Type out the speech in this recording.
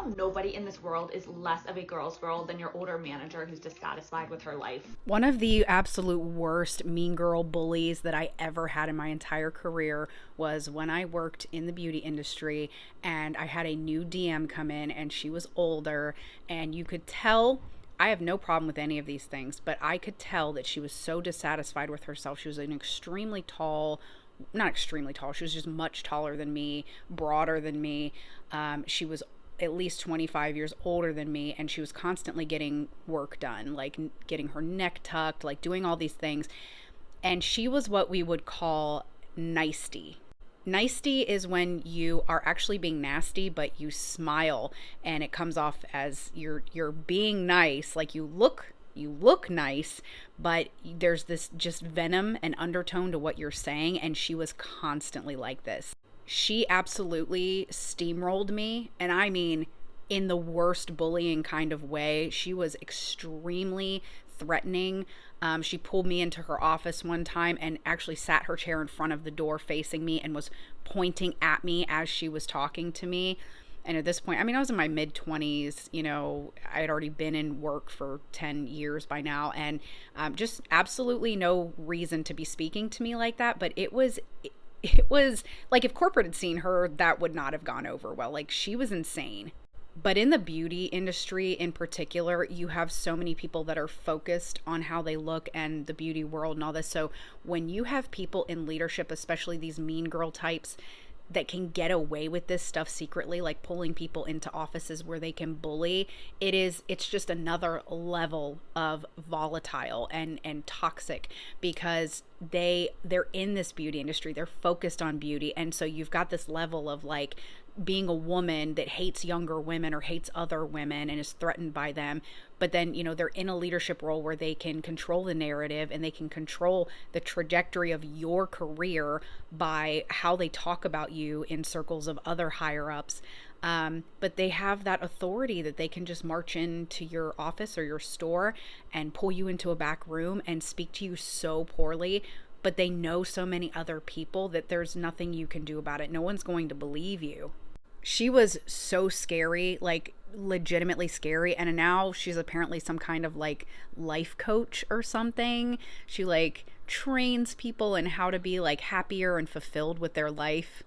nobody in this world is less of a girl's girl than your older manager who's dissatisfied with her life. One of the absolute worst mean girl bullies that I ever had in my entire career was when I worked in the beauty industry and I had a new DM come in and she was older, and you could tell. I have no problem with any of these things, but I could tell that she was so dissatisfied with herself. She was an extremely tall, not extremely tall, she was just much taller than me, broader than me. She was at least 25 years older than me, and she was constantly getting work done, like getting her neck tucked, like doing all these things. And she was what we would call nicety. Nicety is when you are actually being nasty, but you smile and it comes off as you're being nice. Like you look nice, but there's this just venom and undertone to what you're saying. And she was constantly like this. She absolutely steamrolled me. And I mean, in the worst bullying kind of way. She was extremely threatening. She pulled me into her office one time and actually sat her chair in front of the door facing me and was pointing at me as she was talking to me. And at this point, I mean, I was in my mid 20s. I had already been in work for 10 years by now, and just absolutely no reason to be speaking to me like that. But it was like if corporate had seen her, that would not have gone over well. Like, she was insane. But in the beauty industry in particular, you have so many people that are focused on how they look and the beauty world and all this. So when you have people in leadership, especially these mean girl types, that can get away with this stuff secretly, like pulling people into offices where they can bully, it's just another level of volatile and toxic, because they're in this beauty industry, they're focused on beauty, and so you've got this level of like being a woman that hates younger women or hates other women and is threatened by them. But then, they're in a leadership role where they can control the narrative and they can control the trajectory of your career by how they talk about you in circles of other higher ups. But they have that authority that they can just march into your office or your store and pull you into a back room and speak to you so poorly. But they know so many other people that there's nothing you can do about it. No one's going to believe you. She was so scary, like legitimately scary. And now she's apparently some kind of like life coach or something. She like trains people in how to be like happier and fulfilled with their life.